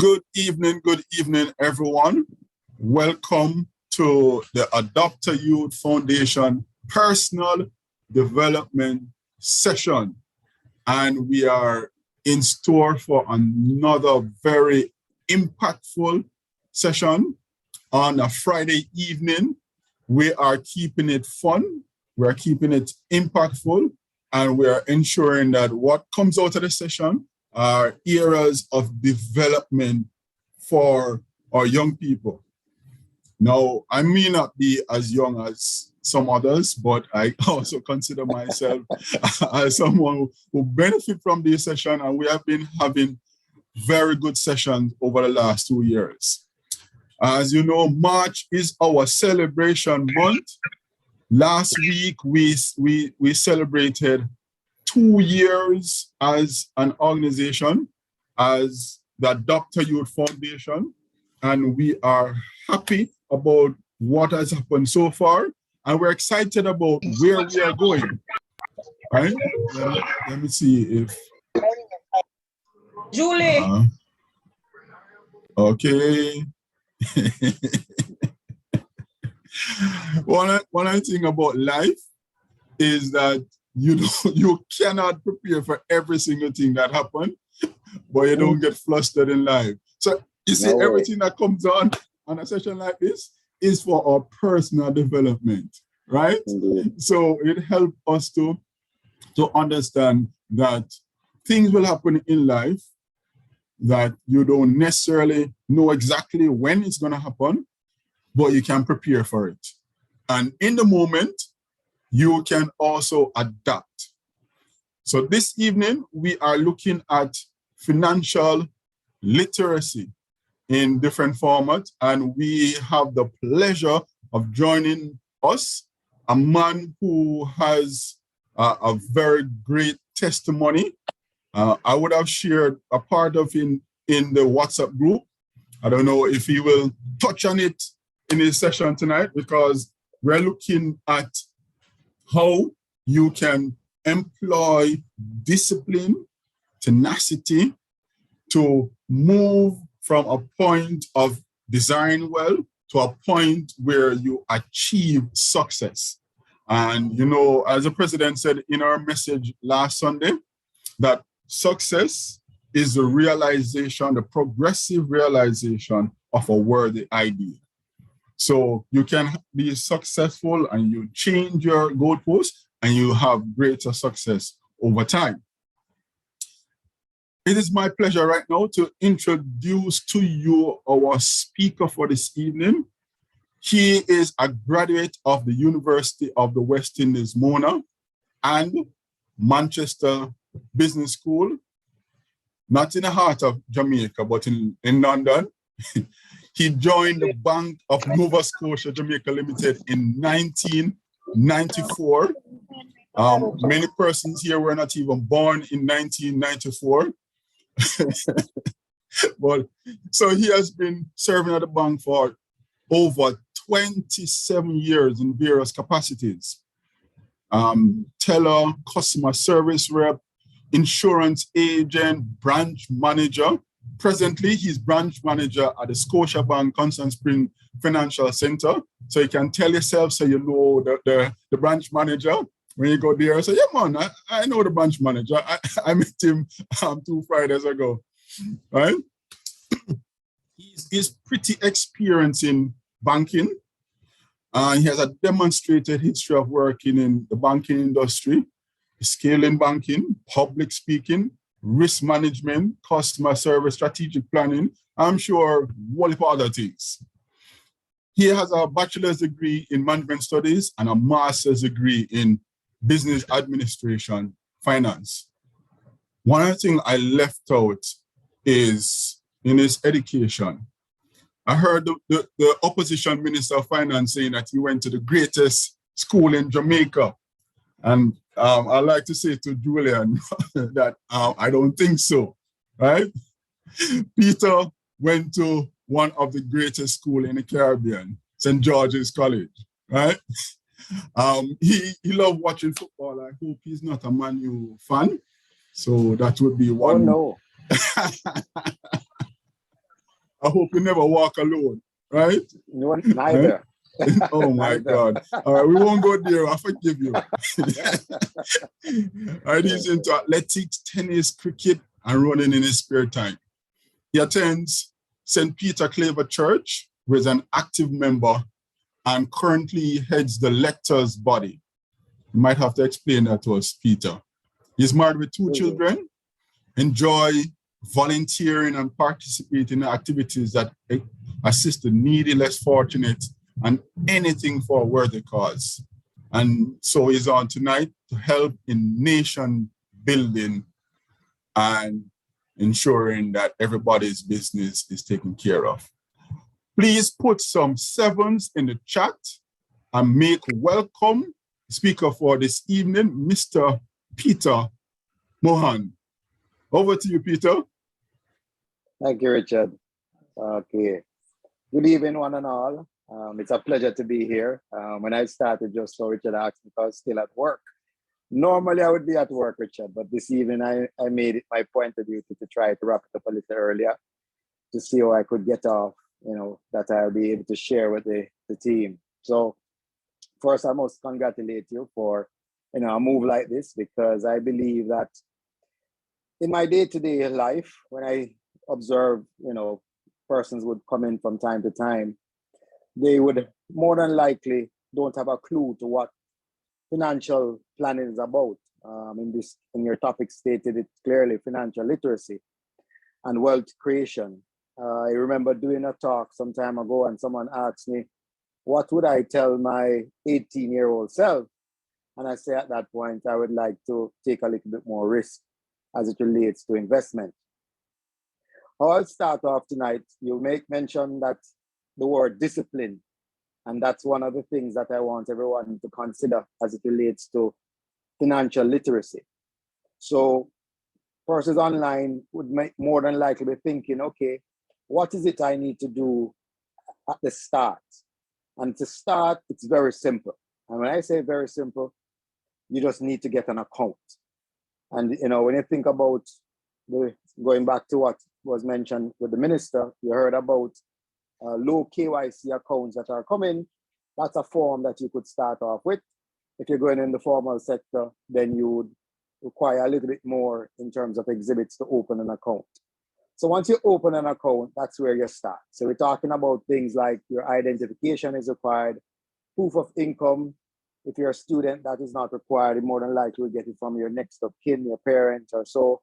Good evening, everyone. Welcome to the Adopter Youth Foundation Personal Development Session. And we are in store for another very impactful session on a Friday evening. We are keeping it fun, we're keeping it impactful, and we are ensuring that what comes out of the session are areas of development for our young people. Now, I may not be as young as some others, but I also consider myself as someone who benefit from this session, and we have been having very good sessions over the last 2 years. As you know, March is our celebration month. Last week, we celebrated 2 years as an organization, as the Adopter Youth Foundation, and we are happy about what has happened so far, and we're excited about where we are going. Right? Let me see if Julie. Okay. One thing about life is that you cannot prepare for every single thing that happens, but you don't get flustered in life. So you see, everything that comes on a session like this is for our personal development, right? So it helps us to understand that things will happen in life that you don't necessarily know exactly when it's going to happen, but you can prepare for it. And in the moment, you can also adapt. So this evening, we are looking at financial literacy in different formats, and we have the pleasure of joining us, a man who has a very great testimony. I would have shared a part of in the WhatsApp group. I don't know if he will touch on it in his session tonight, because we're looking at how you can employ discipline, tenacity to move from a point of desiring well to a point where you achieve success. And, you know, as the president said in our message last Sunday, that success is the realization, the progressive realization of a worthy idea. So you can be successful and you change your goalposts and you have greater success over time. It is my pleasure right now to introduce to you our speaker for this evening. He is a graduate of the University of the West Indies, Mona, and Manchester Business School, not in the heart of Jamaica, but in London. He joined the Bank of Nova Scotia, Jamaica Limited in 1994. Many persons here were not even born in 1994. But so he has been serving at the bank for over 27 years in various capacities. Teller, customer service rep, insurance agent, branch manager. Presently, he's branch manager at the Scotiabank Constant Spring Financial Center. So you can tell yourself, so you know the branch manager. When you go there, say, yeah, man, I know the branch manager. I met him 2 Fridays ago, right? He's pretty experienced in banking. He has a demonstrated history of working in the banking industry, scaling banking, public speaking, risk management, customer service, strategic planning, I'm sure one of other things. He has a bachelor's degree in management studies and a master's degree in business administration, finance. One other thing I left out is in his education. I heard the opposition minister of finance saying that he went to the greatest school in Jamaica. And I like to say to Julian that I don't think so, right? Peter went to one of the greatest schools in the Caribbean, St. George's College, right? He loved watching football. I hope he's not a Man U fan. So that would be one. Oh, no. I hope you never walk alone, right? No, neither. Oh my God. All right, we won't go there. I forgive you. All right, he's into athletics, tennis, cricket, and running in his spare time. He attends St. Peter Claver Church, where he's an active member and currently heads the lectors body. You might have to explain that to us, Peter. He's married with 2 children, enjoy volunteering and participating in activities that assist the needy, less fortunate, and anything for a worthy cause. And so he's on tonight to help in nation building and ensuring that everybody's business is taken care of. Please put some 7s in the chat and make welcome speaker for this evening, Mr. Peter Mohan. Over to you, Peter. Thank you, Richard. Okay. Good evening, one and all. It's a pleasure to be here. When I started, just so Richard asked me if I was still at work. Normally, I would be at work, Richard, but this evening I made it my point of duty to try to wrap it up a little earlier to see how I could get off, that I'll be able to share with the team. So first, I must congratulate you for, a move like this, because I believe that in my day-to-day life, when I observe, persons would come in from time to time, they would more than likely don't have a clue to what financial planning is about. In your topic stated it clearly, financial literacy and wealth creation. I remember doing a talk some time ago and someone asked me, what would I tell my 18-year-old self? And I say at that point, I would like to take a little bit more risk as it relates to investment. I'll start off tonight. You make mention that the word discipline, and that's one of the things that I want everyone to consider as it relates to financial literacy. So persons online would more than likely be thinking, okay, what is it I need to do at the start? And to start, it's very simple. And when I say very simple, you just need to get an account. And when you think about going back to what was mentioned with the minister, you heard about low KYC accounts that are coming. That's a form that you could start off with. If you're going in the formal sector, then you would require a little bit more in terms of exhibits to open an account. So once you open an account, that's where you start. So we're talking about things like your identification is required, proof of income. If you're a student, that is not required. You more than likely will get it from your next of kin, your parents or so.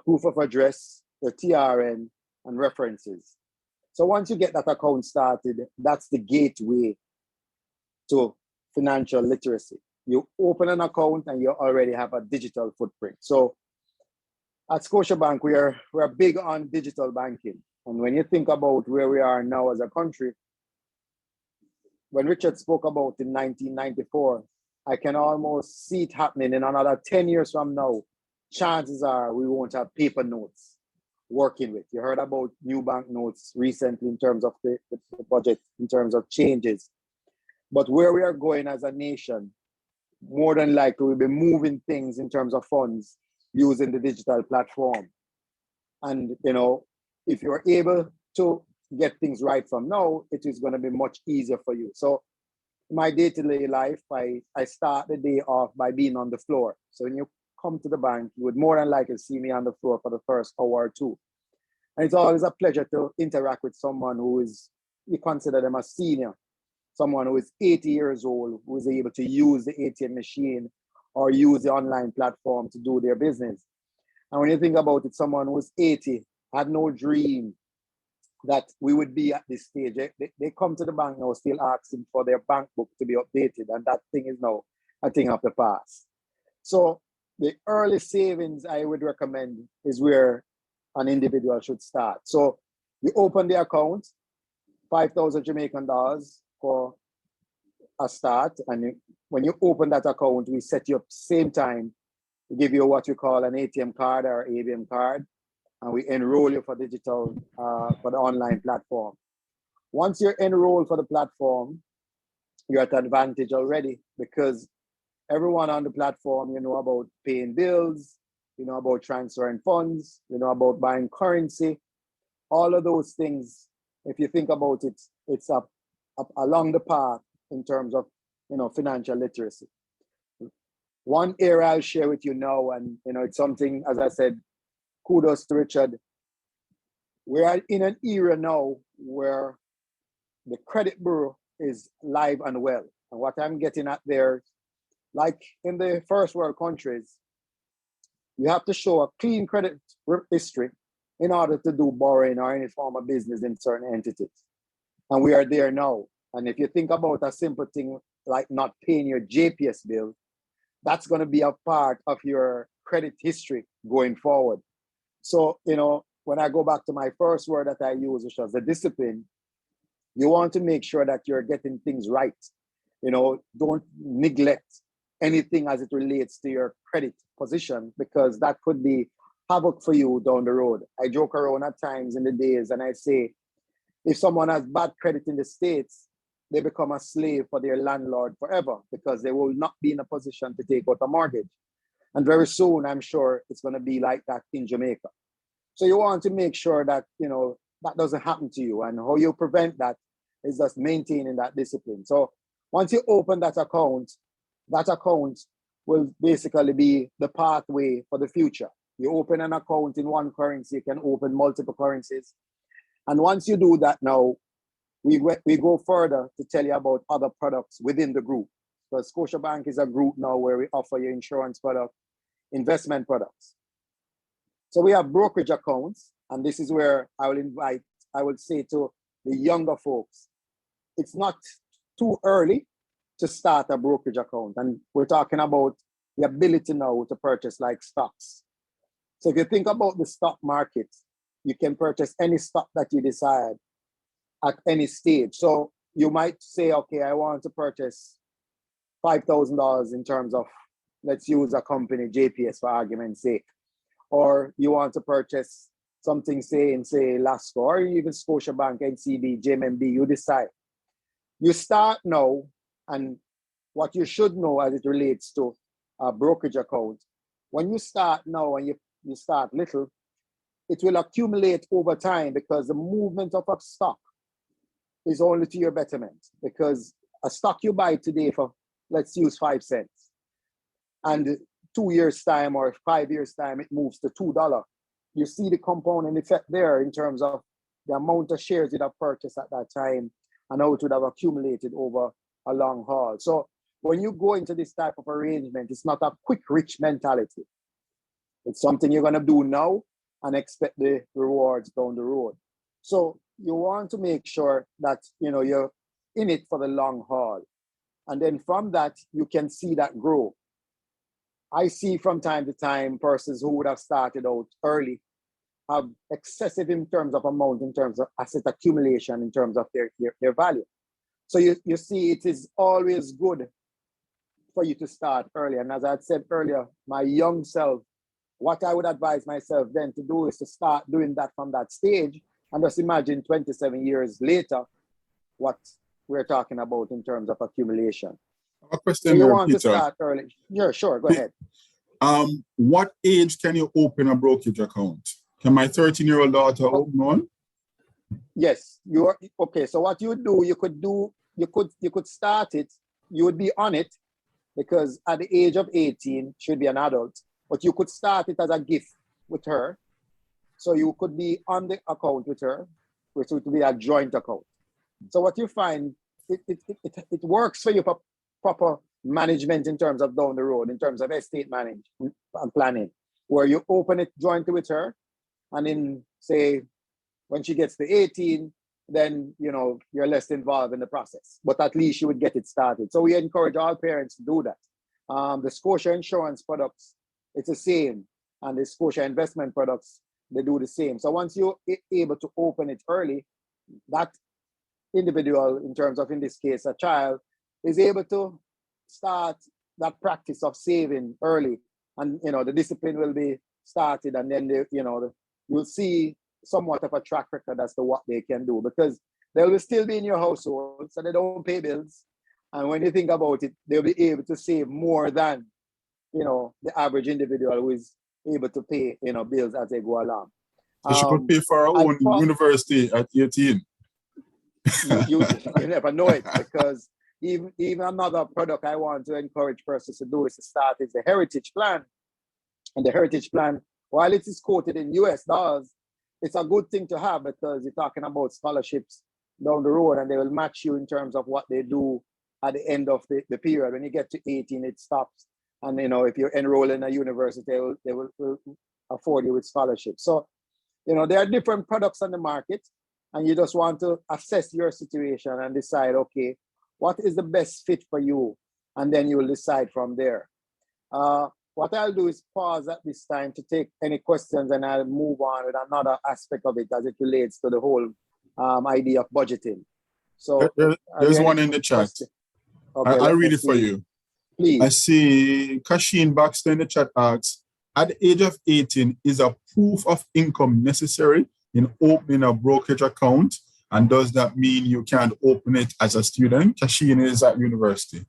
Proof of address, the TRN, and references. So once you get that account started, that's the gateway to financial literacy. You open an account and you already have a digital footprint. So at Scotiabank, we're big on digital banking. And when you think about where we are now as a country, when Richard spoke about in 1994, I can almost see it happening in another 10 years from now. Chances are we won't have paper notes working with. You heard about new bank notes recently in terms of the budget, in terms of changes. But where we are going as a nation, more than likely we'll be moving things in terms of funds using the digital platform. And, if you're able to get things right from now, it is going to be much easier for you. So in my day-to-day life, I start the day off by being on the floor. So when you come to the bank, you would more than likely see me on the floor for the first hour or two. And it's always a pleasure to interact with someone who is, you consider them a senior, someone who is 80 years old, who is able to use the ATM machine or use the online platform to do their business. And when you think about it, someone who is 80 had no dream that we would be at this stage. They come to the bank now still asking for their bank book to be updated, and that thing is now a thing of the past. So the early savings I would recommend is where an individual should start. So you open the account, 5,000 Jamaican dollars for a start. And when you open that account, we set you up same time. We give you what we call an ATM card or ABM card, and we enroll you for digital, for the online platform. Once you're enrolled for the platform, you're at advantage already, because everyone on the platform, you know about paying bills, you know about transferring funds, you know about buying currency. all of those things, if you think about it, it's up along the path in terms of, financial literacy. One area I'll share with you now, and it's something, as I said, kudos to Richard. We are in an era now where the credit bureau is live and well. And what I'm getting at there, like in the first world countries, you have to show a clean credit history in order to do borrowing or any form of business in certain entities. And we are there now. And if you think about a simple thing like not paying your JPS bill, that's going to be a part of your credit history going forward. So, when I go back to my first word that I use, which was the discipline, you want to make sure that you're getting things right. Don't neglect anything as it relates to your credit position, because that could be havoc for you down the road. I joke around at times in the days and I say, if someone has bad credit in the States, they become a slave for their landlord forever because they will not be in a position to take out a mortgage. And very soon, I'm sure it's going to be like that in Jamaica. So you want to make sure that, that doesn't happen to you. And how you prevent that is just maintaining that discipline. So once you open that account will basically be the pathway for the future. You open an account in one currency, you can open multiple currencies. And once you do that now, we go further to tell you about other products within the group. Because Scotiabank is a group now where we offer you insurance product, investment products. So we have brokerage accounts, and this is where I will say to the younger folks, it's not too early to start a brokerage account. And we're talking about the ability now to purchase like stocks. So if you think about the stock market, you can purchase any stock that you decide at any stage. So you might say, okay, I want to purchase $5,000 in terms of, let's use a company, JPS for argument's sake. Or you want to purchase something, say Lasco, or even Scotiabank, NCB, JMB, you decide. You start now, and what you should know as it relates to a brokerage account, when you start now and you start little, it will accumulate over time because the movement of a stock is only to your betterment. Because a stock you buy today for, let's use 5 cents, and 2 years time or 5 years time, it moves to $2. You see the compounding effect there in terms of the amount of shares you'd have purchased at that time and how it would have accumulated over a long haul. So when you go into this type of arrangement, it's not a quick rich mentality. It's something you're going to do now and expect the rewards down the road. So you want to make sure that you're in it for the long haul. And then from that, you can see that grow. I see from time to time persons who would have started out early have excessive in terms of amount, in terms of asset accumulation, in terms of their value. So you see, it is always good for you to start early. And as I had said earlier, my young self, what I would advise myself then to do is to start doing that from that stage, and just imagine 27 years later what we're talking about in terms of accumulation. A question so you there, want Peter. To start early. Yeah, sure, go ahead. What age can you open a brokerage account? Can my 13-year-old daughter open one? Yes, you are okay. So what you do, you could start it. You would be on it because at the age of 18 should be an adult, but you could start it as a gift with her. So you could be on the account with her, which would be a joint account. So what you find, it works for you for proper management in terms of down the road, in terms of estate management and planning, where you open it jointly with her, and then say when she gets to 18, then you're less involved in the process, but at least you would get it started. So we encourage all parents to do that. The Scotia insurance products, it's the same, and the Scotia investment products, they do the same. So once you're able to open it early, that individual, in terms of, in this case, a child, is able to start that practice of saving early, and the discipline will be started, and then you'll see somewhat of a track record as to what they can do, because they will still be in your household, so they don't pay bills. And when you think about it, they'll be able to save more than the average individual who is able to pay bills as they go along. So she could pay for her own university at 18. You never know it, because even another product I want to encourage persons to do is to start is the Heritage Plan. And the Heritage Plan, while it is quoted in US dollars, it's a good thing to have, because you're talking about scholarships down the road, and they will match you in terms of what they do at the end of the period. When you get to 18, it stops. And if you enroll in a university, they will afford you with scholarships. So, there are different products on the market, and you just want to assess your situation and decide, okay, what is the best fit for you? And then you will decide from there. What I'll do is pause at this time to take any questions, and I'll move on with another aspect of it as it relates to the whole idea of budgeting. So there's one in the chat. Okay, I'll read it for you. Please. I see Kasheen Baxter in the chat asks, at the age of 18, is a proof of income necessary in opening a brokerage account? And does that mean you can't open it as a student? Kasheen is at university.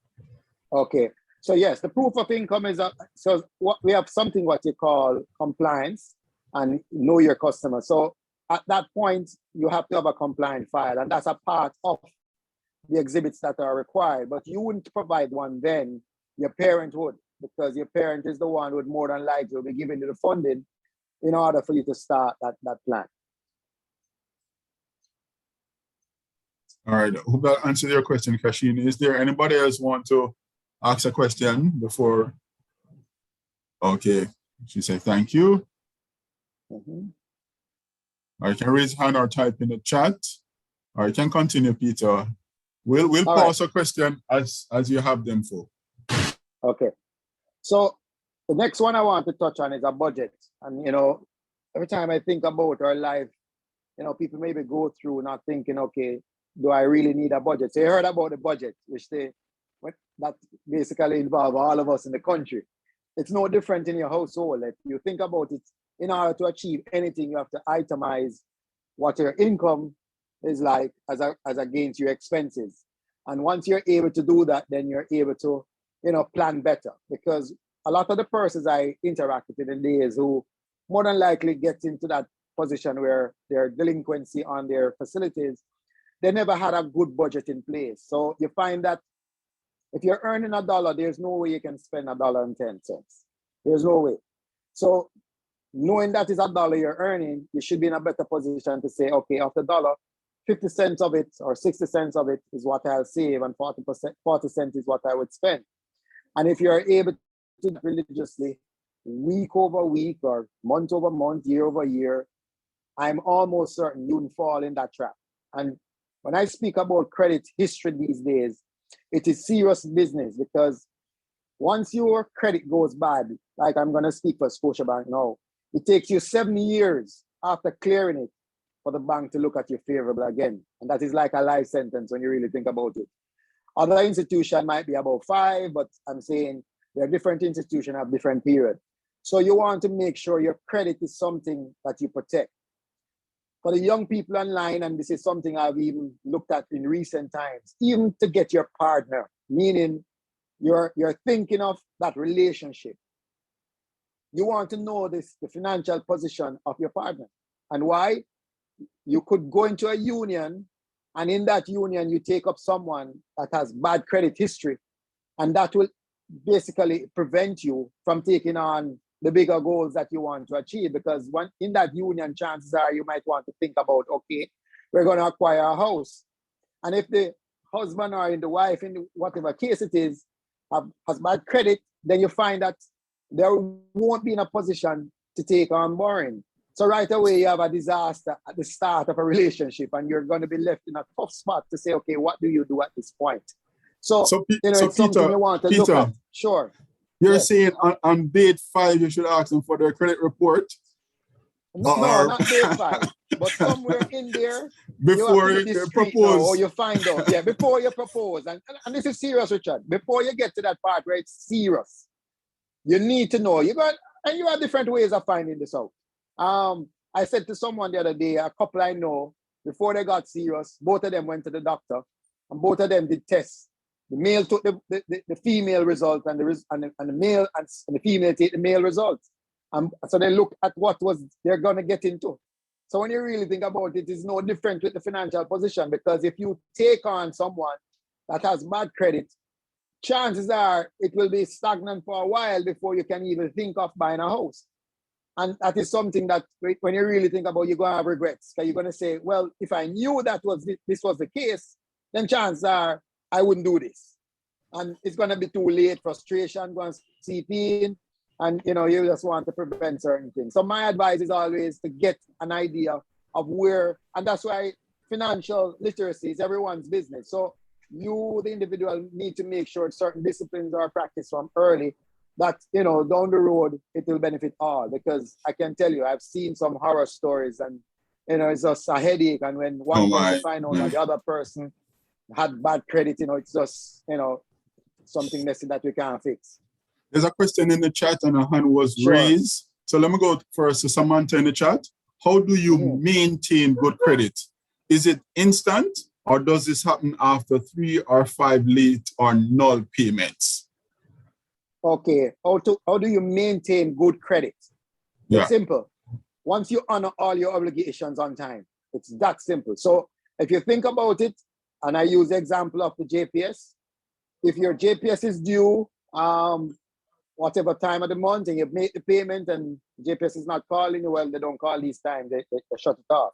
Okay. So yes, the proof of income is so what we have something what you call compliance and know your customer. So at that point, you have to have a compliant file, and that's a part of the exhibits that are required. But you wouldn't provide one then, your parent would, because your parent is the one who would more than likely will be giving you the funding in order for you to start that plan. All right, I hope that answers your question, Kasheen. Is there anybody else want to ask a question before? Okay, she said thank you. Or you can raise hand or type in the chat, or you can continue, Peter. We'll pause a question as you have them for. Okay. So the next one I want to touch on is a budget. And every time I think about our life, people maybe go through not thinking, okay, do I really need a budget? So you heard about the budget, which that basically involve all of us in the country. It's no different in your household. If you think about it, in order to achieve anything, you have to itemize what your income is like as against your expenses. And once you're able to do that, then you're able to, plan better. Because a lot of the persons I interacted with in days who more than likely get into that position where their delinquency on their facilities, they never had a good budget in place. So you find that if you're earning $1, there's no way you can spend $1.10. There's no way. So knowing that is $1 you're earning, you should be in a better position to say, okay, of the dollar, 50 cents of it or 60 cents of it is what I'll save, and 40 cents is what I would spend. And if you're able to do that religiously, week over week or month over month, year over year, I'm almost certain you won't fall in that trap. And when I speak about credit history these days, it is serious business, because once your credit goes bad, like I'm going to speak for Scotiabank now, it takes you 7 years after clearing it for the bank to look at you favorable again. And that is like a life sentence when you really think about it. Other institutions might be about 5, but I'm saying there are different institutions have different periods. So you want to make sure your credit is something that you protect. For the young people online, and this is something I've even looked at in recent times, even to get your partner, meaning you're thinking of that relationship. You want to know the financial position of your partner. And why? You could go into a union, and in that union, you take up someone that has bad credit history, and that will basically prevent you from taking on the bigger goals that you want to achieve. Because in that union, chances are you might want to think about, okay, we're going to acquire a house. And if the husband or the wife, in whatever case it is, has bad credit, then you find that they won't be in a position to take on borrowing. So right away, you have a disaster at the start of a relationship, and you're going to be left in a tough spot to say, okay, what do you do at this point? So it's Peter, something you want to look at. Sure. You're saying on date 5, you should ask them for their credit report? No, not date 5, but somewhere in there. Before you propose. Or you find out. Yeah, before you propose. And this is serious, Richard. Before you get to that part where it's serious, you need to know. And you have different ways of finding this out. I said to someone the other day, a couple I know, before they got serious, both of them went to the doctor, and both of them did tests. The male took the female result, and the male and the female take the male results. So they look at what they're gonna get into. So when you really think about it, it's no different with the financial position, because if you take on someone that has bad credit, chances are it will be stagnant for a while before you can even think of buying a house. And that is something that when you really think about, you're going to have regrets. Because you're going to say, well, if I knew that this was the case, then chances are I wouldn't do this. And it's going to be too late, frustration going to seep in, and you just want to prevent certain things. So my advice is always to get an idea of where, and that's why financial literacy is everyone's business. So you, the individual, need to make sure certain disciplines are practiced from early, that down the road it will benefit all. Because I can tell you, I've seen some horror stories, and it's just a headache. And when one person find out that the other person had bad credit, it's just something messy that we can't fix. There's a question in the chat and a hand was raised. So let me go first to Samantha in the chat. How do you maintain good credit? Is it instant, or does this happen after 3 or 5 late or null payments? Okay, how do you maintain good credit? It's simple. Once you honor all your obligations on time, it's that simple. So if you think about it, and I use the example of the JPS, if your JPS is due whatever time of the month, and you've made the payment and JPS is not calling you, well, they don't call these times, they shut it off.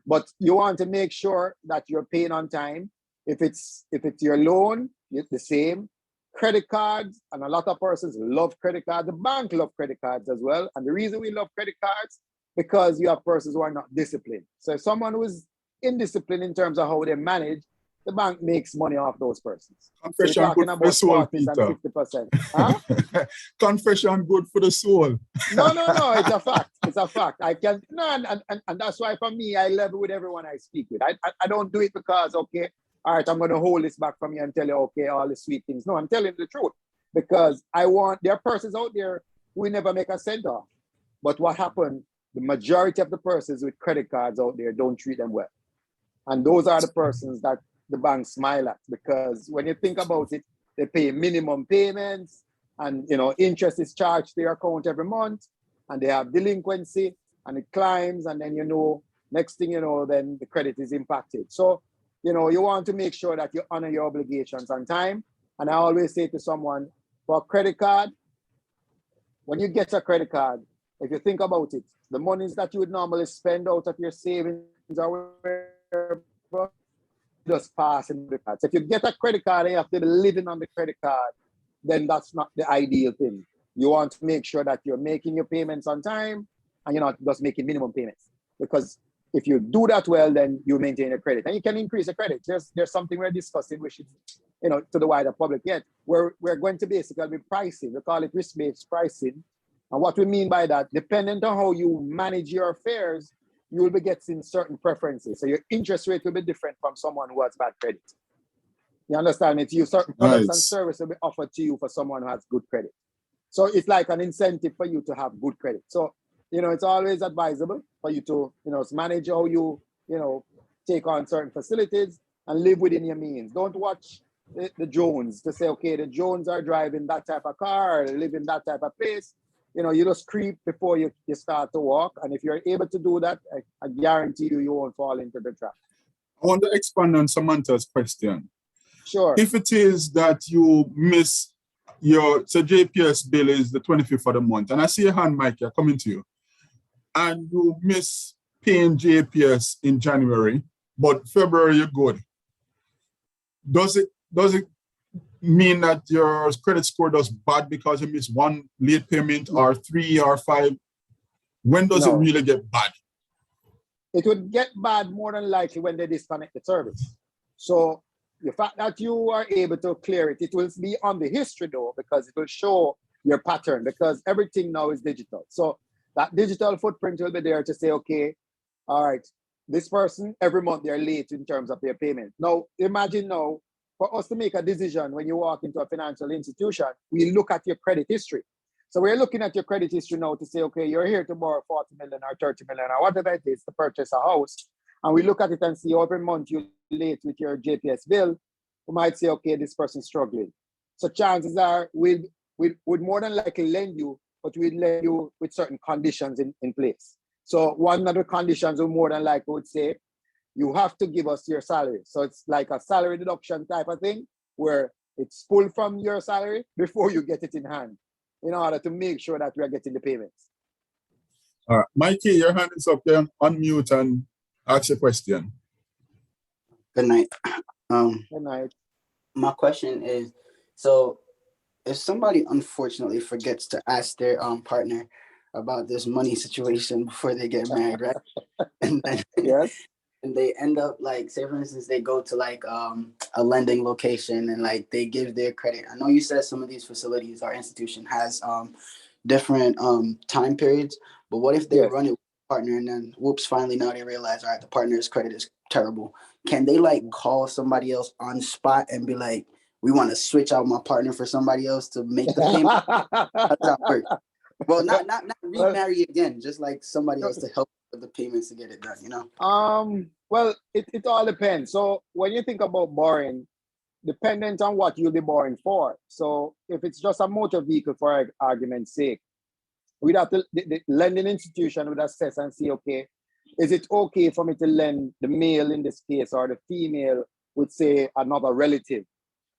But you want to make sure that you're paying on time. If it's your loan, it's the same. Credit cards, and a lot of persons love credit cards. The bank love credit cards as well. And the reason we love credit cards, because you have persons who are not disciplined. So if someone who is indisciplined in terms of how they manage, the bank makes money off those persons. Confession so good for the soul, Peter. 50%. Huh? Confession good for the soul. No, it's a fact. It's a fact. I can and that's why for me, I level with everyone I speak with. I don't do it because, okay, all right, I'm going to hold this back from you and tell you, okay, all the sweet things. No, I'm telling the truth, because there are persons out there who never make a cent off. But what happened, the majority of the persons with credit cards out there don't treat them well. And those are the persons that the bank smile at, because when you think about it, they pay minimum payments, and interest is charged to their account every month, and they have delinquency, and it climbs, and then next thing you know, then the credit is impacted. So you want to make sure that you honor your obligations on time. And I always say to someone, for a credit card, when you get a credit card, if you think about it, the monies that you would normally spend out of your savings or whatever, just pass in the card. So if you get a credit card and you have to be living on the credit card, then that's not the ideal thing. You want to make sure that you're making your payments on time, and you're not just making minimum payments. Because if you do that well, then you maintain your credit, and you can increase your credit. There's something we're discussing, which is, to the wider public yet. We're going to basically be pricing. We call it risk-based pricing. And what we mean by that, depending on how you manage your affairs, you will be getting certain preferences. So your interest rate will be different from someone who has bad credit. You understand me? Certain products and services will be offered to you for someone who has good credit. So it's like an incentive for you to have good credit. So, it's always advisable for you to, manage how you, take on certain facilities and live within your means. Don't watch the Jones to say, okay, the Jones are driving that type of car, or live in that type of place. You just creep before you start to walk. And if you're able to do that, I guarantee you won't fall into the trap. I want to expand on Samantha's question. Sure. If it is that you miss so JPS bill is the 25th of the month, and I see your hand, Mike, coming to you, and you miss paying JPS in January, but February you're good. Does it mean that your credit score does bad because you miss one late payment or 3 or 5? When does it really get bad? It would get bad more than likely when they disconnect the service. So the fact that you are able to clear it, it will be on the history though, because it will show your pattern, because everything now is digital. So that digital footprint will be there to say, okay, all right, this person, every month they're late in terms of their payment. Now, imagine now, for us to make a decision when you walk into a financial institution, we look at your credit history. So we're looking at your credit history now to say, okay, you're here to borrow 40 million or 30 million or whatever it is to purchase a house. And we look at it and see every month you're late with your JPS bill. We might say, okay, this person's struggling. So chances are we would more than likely lend you, but we'd lend you with certain conditions in place. So one of the conditions we more than likely would say, you have to give us your salary. So it's like a salary deduction type of thing where it's pulled from your salary before you get it in hand in order to make sure that we are getting the payments. All right, Mikey, your hand is up there. Unmute and ask a question. Good night. Good night. My question is, so if somebody unfortunately forgets to ask their partner about this money situation before they get married, right? And then, yes. And they end up like, say for instance, they go to like a lending location and like they give their credit. I know you said some of these facilities or institution has different time periods, but what if they run it with a partner and then whoops, finally now they realize, all right, the partner's credit is terrible. Can they like call somebody else on spot and be like, we want to switch out my partner for somebody else to make the payment? How does that work? Well, not remarry again, just like somebody else to help with the payments to get it done, you know? Well, it all depends. So when you think about borrowing, dependent on what you'll be borrowing for. So if it's just a motor vehicle, for argument's sake, we'd have to, the lending institution would assess and see, okay, is it okay for me to lend the male in this case or the female with, say, another relative?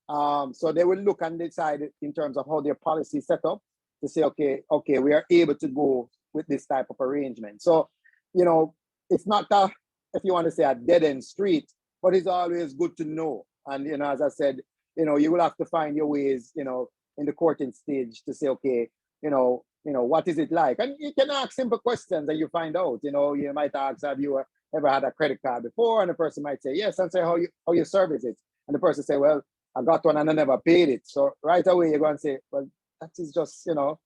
So they will look and decide in terms of how their policy is set up to say, okay, we are able to go with this type of arrangement. So, you know, it's not a, if you want to say a dead end street, but it's always good to know. And, you know, as I said, you know, you will have to find your ways, you know, in the courting stage to say, okay, you know, what is it like? And you can ask simple questions and you find out, you know, you might ask, have you ever had a credit card before? And the person might say, yes, and say how you service it. And the person say, well, I got one and I never paid it. So right away you're going to say, well, that is just, you know,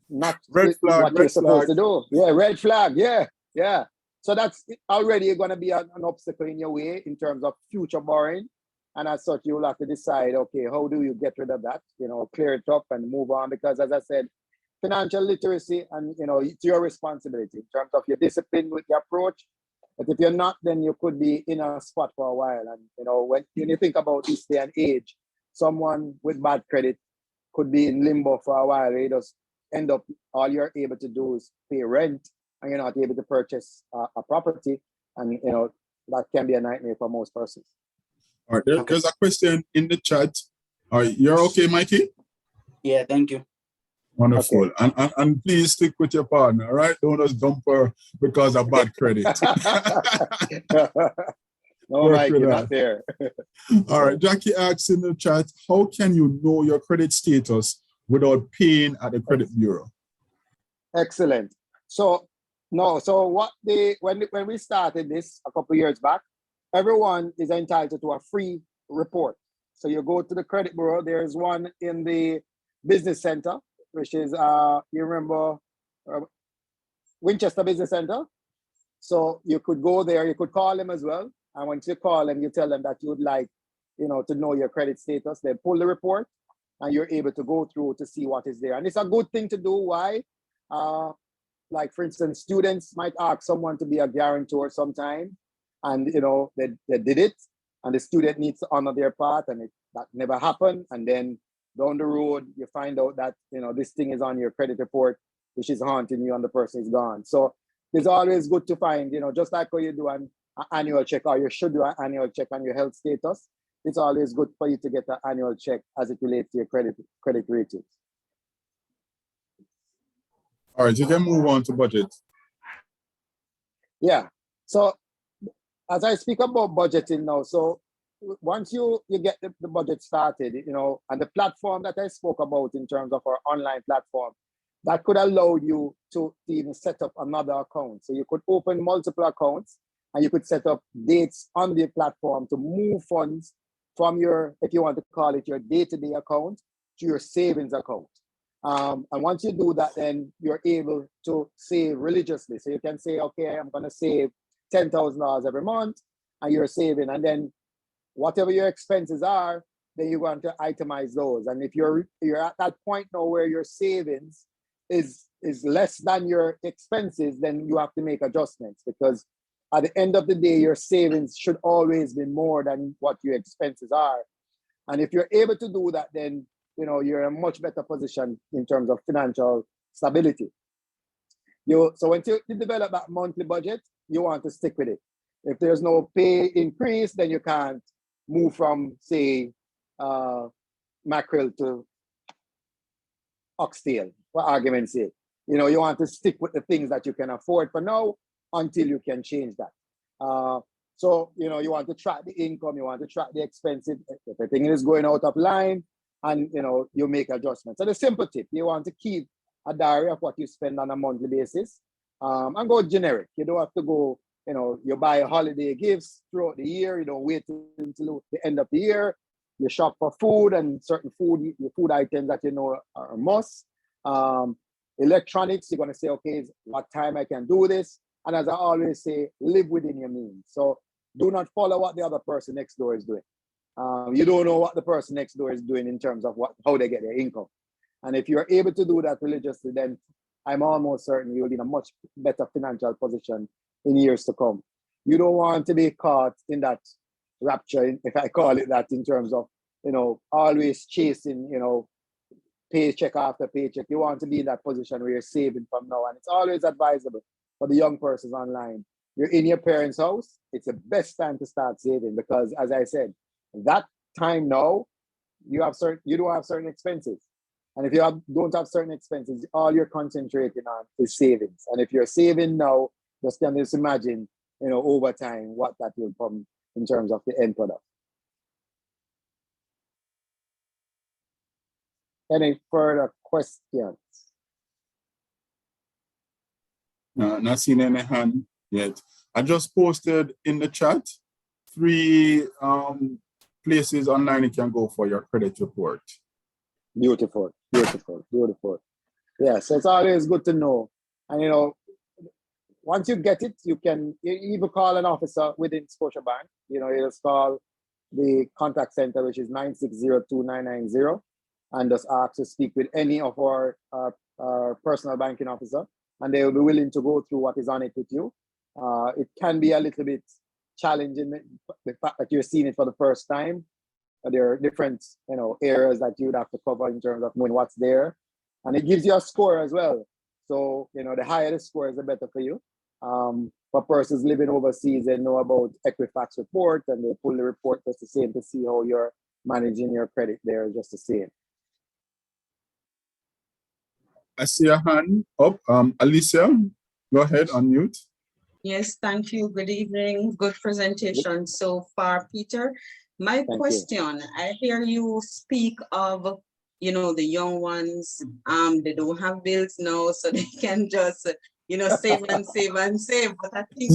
not red flag, what you're supposed to do. Yeah, red flag. Yeah. So that's already going to be an obstacle in your way in terms of future borrowing. And as such, you'll have to decide, okay, how do you get rid of that? You know, clear it up and move on. Because as I said, financial literacy and, you know, it's your responsibility in terms of your discipline with your approach. But if you're not, then you could be in a spot for a while. And, you know, when you think about this day and age, someone with bad credit could be in limbo for a while. You just end up, all you're able to do is pay rent and you're not able to purchase a property. And, you know, that can be a nightmare for most persons. All right, there's a question in the chat. All right, you're okay, Mikey? Yeah, thank you. Wonderful. Okay. And please stick with your partner, all right? Don't just dump her because of bad credit. No, Mikey, not there. All right, Jackie asks in the chat, how can you know your credit status without paying at the credit bureau? Excellent. So what when we started this a couple of years back, everyone is entitled to a free report. So you go to the credit bureau, there's one in the business center, which is, you remember, Winchester Business Center. So you could go there, you could call them as well. And once you call them, you tell them that you would like, you know, to know your credit status. They pull the report and you're able to go through to see what is there. And it's a good thing to do. Why? Like, for instance, students might ask someone to be a guarantor sometime. And, you know, they did it. And the student needs to honor their part. And that never happened. And then down the road, you find out that, you know, this thing is on your credit report, which is haunting you and the person is gone. So it's always good to find, you know, just like how you do an annual check, or you should do an annual check on your health status. It's always good for you to get an annual check as it relates to your credit ratings. All right, you can move on to budget. Yeah. So as I speak about budgeting now, so once you get the budget started, you know, and the platform that I spoke about in terms of our online platform, that could allow you to even set up another account. So you could open multiple accounts and you could set up dates on the platform to move funds from your, if you want to call it your day-to-day account, to your savings account. And once you do that, then you're able to save religiously. So you can say, okay, I'm going to save $10,000 every month, and you're saving. And then whatever your expenses are, then you want to itemize those. And if you're at that point now where your savings is less than your expenses, then you have to make adjustments, because at the end of the day, your savings should always be more than what your expenses are. And if you're able to do that, then, you know, you're in a much better position in terms of financial stability. So once you develop that monthly budget, you want to stick with it. If there's no pay increase, then you can't move from, say, mackerel to oxtail, for argument's sake. You want to stick with the things that you can afford for now until you can change that. So, you want to track the income, you want to track the expenses. If everything is going out of line, and, you make adjustments. So the simple tip, you want to keep a diary of what you spend on a monthly basis, and go generic. You don't have to go, you buy holiday gifts throughout the year. You don't wait until the end of the year. You shop for food and certain food items that are a must. Electronics, you're going to say, okay, what time I can do this? And as I always say, live within your means. So do not follow what the other person next door is doing. You don't know what the person next door is doing in terms of how they get their income. And if you're able to do that religiously, then I'm almost certain you'll be in a much better financial position in years to come. You don't want to be caught in that rapture, if I call it that, in terms of, always chasing, paycheck after paycheck. You want to be in that position where you're saving from now. And it's always advisable for the young persons online. You're in your parents' house, it's the best time to start saving, because as I said, that time now, you don't have certain expenses. And if you don't have certain expenses, all you're concentrating on is savings. And if you're saving now, just imagine, over time, what that will come in terms of the end product. Any further questions? No, not seen any hand yet. I just posted in the chat 3 places online you can go for your credit report. Beautiful. Yeah, so it's always good to know. And once you get it, you can even call an officer within Scotiabank. You just call the contact center, which is 960-2990, and just ask to speak with any of our personal banking officer, and they will be willing to go through what is on it with you. It can be a little bit challenging, the fact that you're seeing it for the first time. There are different, areas that you'd have to cover in terms of knowing what's there, and it gives you a score as well. So, the higher the score is, the better for you. For persons living overseas, they know about Equifax report, and they pull the report just the same to see how you're managing your credit there, just the same. I see a hand up. Alicia, go ahead, unmute. Yes, thank you. Good evening. Good presentation so far, Peter. My question, I hear you speak of, the young ones, they don't have bills now, so they can just, save and save and save. But I think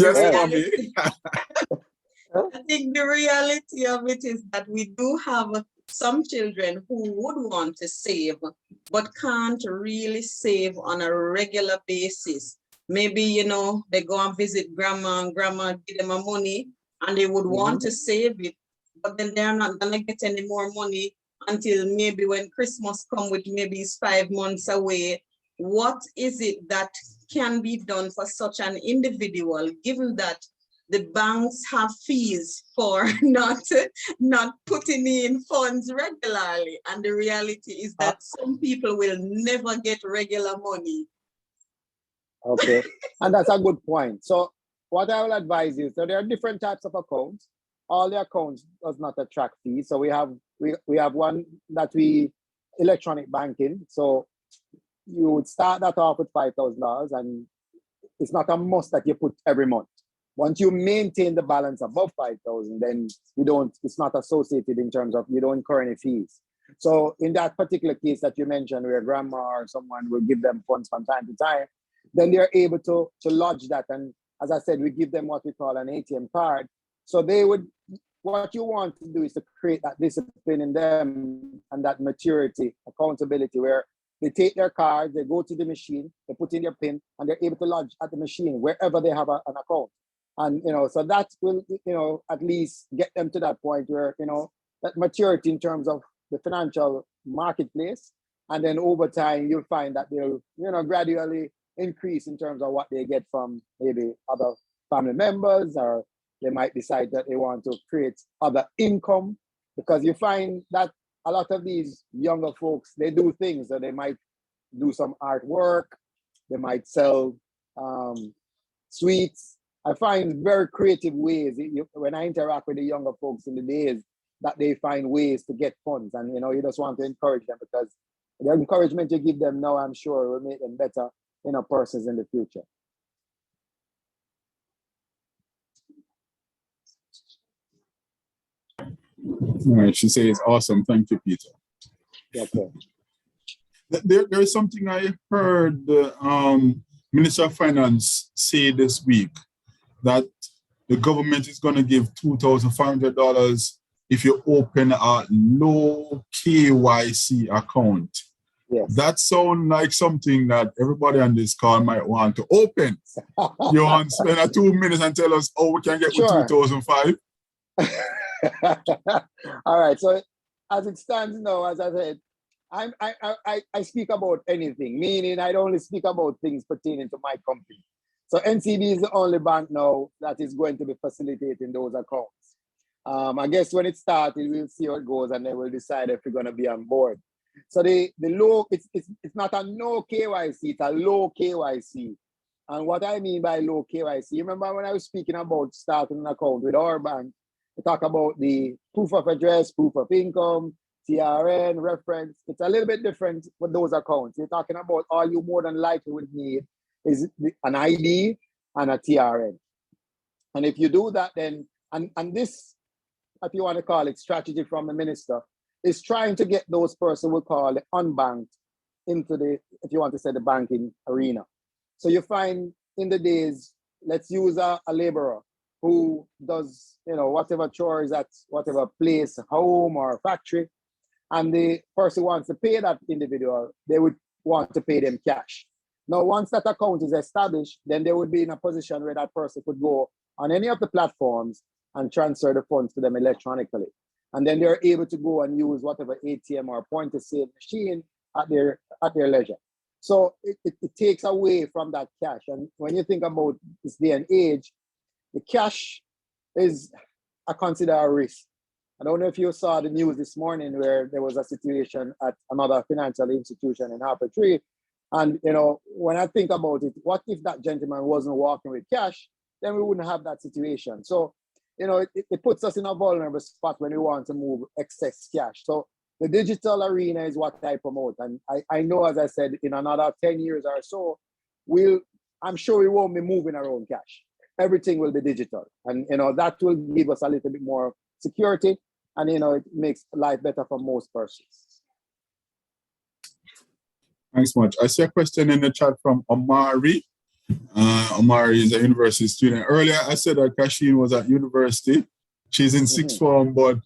I think the reality of it is that we do have some children who would want to save, but can't really save on a regular basis. Maybe, they go and visit grandma and grandma give them money and they would want to save it, but then they're not gonna get any more money until maybe when Christmas come, which maybe is 5 months away. What is it that can be done for such an individual, given that the banks have fees for not putting in funds regularly? And the reality is that some people will never get regular money. Okay, and that's a good point. So what I will advise you, so there are different types of accounts. All the accounts does not attract fees. So we have one that electronic banking. So you would start that off with $5,000, and it's not a must that you put every month. Once you maintain the balance above 5,000, then it's not associated in terms of, you don't incur any fees. So in that particular case that you mentioned, where grandma or someone will give them funds from time to time, then they're able to lodge that. And as I said, we give them what we call an ATM card. So what you want to do is to create that discipline in them and that maturity, accountability, where they take their card, they go to the machine, they put in their PIN, and they're able to lodge at the machine wherever they have an account. And, so that will, at least get them to that point where, that maturity in terms of the financial marketplace. And then over time, you'll find that they'll, gradually increase in terms of what they get from maybe other family members, or they might decide that they want to create other income, because you find that a lot of these younger folks, they do things that they might do some artwork, they might sell sweets. I find very creative ways when I interact with the younger folks in the days that they find ways to get funds. And, you just want to encourage them because the encouragement you give them now, I'm sure will make them better, persons in the future. All right, she says, awesome. Thank you, Peter. Okay. There is something I heard the Minister of Finance say this week, that the government is going to give $2,500 if you open a low KYC account. Yes. That sounds like something that everybody on this call might want to open. You want to spend 2 minutes and tell us, we can get with 2005? All right. So as it stands now, as I said, I speak about anything, meaning I don't only speak about things pertaining to my company. So NCB is the only bank now that is going to be facilitating those accounts. I guess when it starts, we'll see how it goes, and then we'll decide if we're going to be on board. So the low, it's not a no KYC, it's a low KYC. And what I mean by low KYC, remember when I was speaking about starting an account with our bank, we talk about the proof of address, proof of income, TRN, reference. It's a little bit different with those accounts. You're talking about all you more than likely would need is an ID and a TRN. And if you do that, then, and this, if you want to call it strategy from the minister, is trying to get those persons we call the unbanked into the, if you want to say, the banking arena. So you find in the days, let's use a laborer who does, whatever chores at whatever place, home or factory, and the person wants to pay that individual, they would want to pay them cash. Now, once that account is established, then they would be in a position where that person could go on any of the platforms and transfer the funds to them electronically. And then they're able to go and use whatever ATM or point of sale machine at their leisure. So it takes away from that cash. And when you think about this day and age, the cash is considered a risk. I don't know if you saw the news this morning where there was a situation at another financial institution in Harper Tree. And, when I think about it, what if that gentleman wasn't walking with cash? Then we wouldn't have that situation. So, it puts us in a vulnerable spot when we want to move excess cash. So the digital arena is what I promote. And I know, as I said, in another 10 years or so, I'm sure we won't be moving our own cash. Everything will be digital. And, that will give us a little bit more security. And, it makes life better for most persons. Thanks much. I see a question in the chat from Omari. Omari is a university student. Earlier, I said that Kasheen was at university. She's in sixth form, but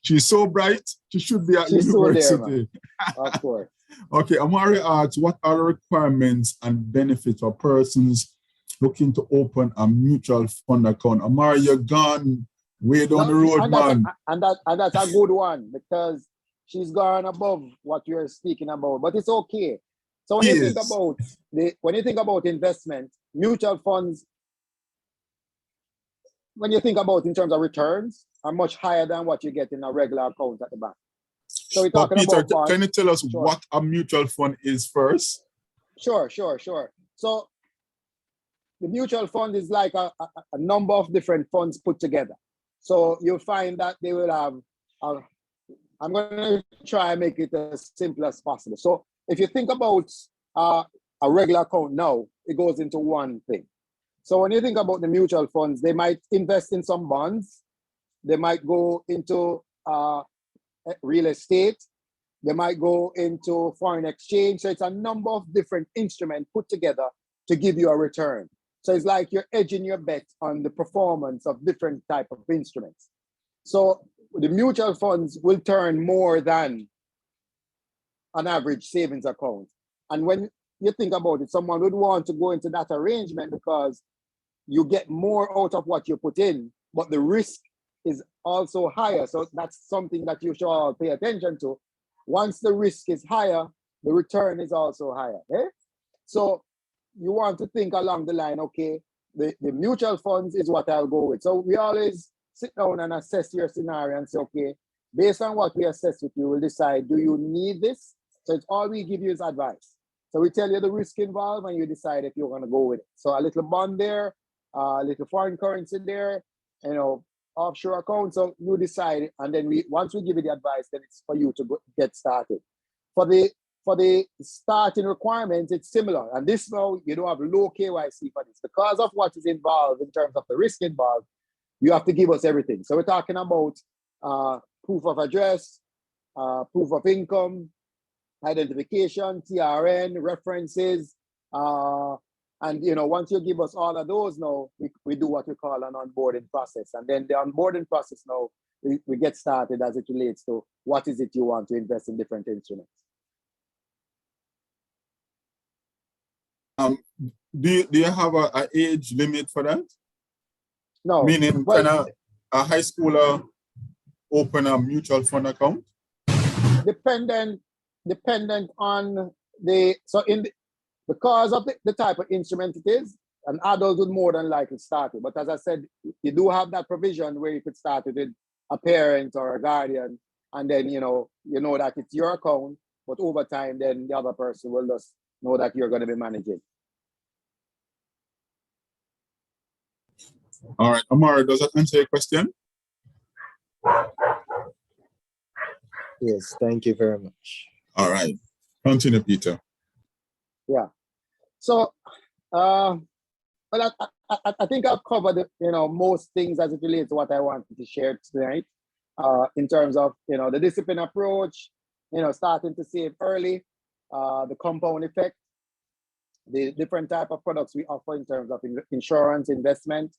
she's so bright, she should be at university. So of course. Okay, Omari asks, what are the requirements and benefits for persons looking to open a mutual fund account? Omari, you're gone way down the road, man. And that's a good one, because she's gone above what you're speaking about, but it's okay. So when you think about investment, mutual funds, when you think about in terms of returns, are much higher than what you get in a regular account at the bank. So we're talking Peter, about funds. can you tell us what a mutual fund is first? Sure. So the mutual fund is like a number of different funds put together. So you'll find that they will have, I'm going to try and make it as simple as possible. So if you think about a regular account now, it goes into one thing. So when you think about the mutual funds, they might invest in some bonds. They might go into real estate. They might go into foreign exchange. So it's a number of different instruments put together to give you a return. So it's like you're edging your bet on the performance of different type of instruments. So the mutual funds will turn more than an average savings account. And when you think about it, someone would want to go into that arrangement because you get more out of what you put in, but the risk is also higher. So that's something that you should all pay attention to. Once the risk is higher, the return is also higher. Eh? So you want to think along the line, okay, the mutual funds is what I'll go with. So we always sit down and assess your scenario and say, okay, based on what we assess with you, we'll decide, do you need this? So it's all we give you is advice. So we tell you the risk involved and you decide if you're going to go with it. So a little bond there, a little foreign currency there, offshore account. So you decide, and then once we give you the advice, then it's for you to get started. For the starting requirements, it's similar. And this now, you don't have low KYC for this. Because of what is involved in terms of the risk involved, you have to give us everything. So we're talking about proof of address, proof of income, identification, TRN, references. And once you give us all of those now, we do what we call an onboarding process. And then the onboarding process now, we get started as it relates to what is it you want to invest in different instruments. Do you have an age limit for that? No. Meaning, can a high schooler open a mutual fund account? Dependent on because of the type of instrument it is, an adult would more than likely start it. But as I said, you do have that provision where you could start it with a parent or a guardian, and then you know that it's your account, but over time, then the other person will just know that you're going to be managing. All right, Amara, does that answer your question? Yes, thank you very much. All right, continue, Peter. Yeah. So, well, I think I've covered most things as it relates to what I wanted to share tonight. In terms of the discipline approach, starting to save early, the compound effect, the different type of products we offer in terms of insurance, investment,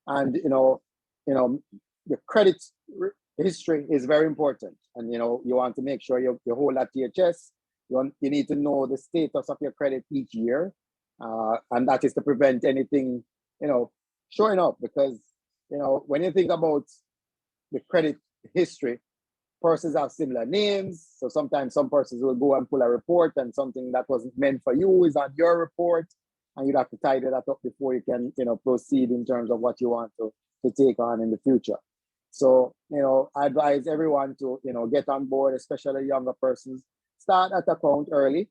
and the credit history is very important. And you want to make sure you hold that to your chest. You need to know the status of your credit each year, and that is to prevent anything showing up. Because when you think about the credit history, persons have similar names, so sometimes some persons will go and pull a report, and something that wasn't meant for you is on your report, and you'd have to tidy that up before you can proceed in terms of what you want to take on in the future. So I advise everyone to get on board, especially younger persons. Start at account early,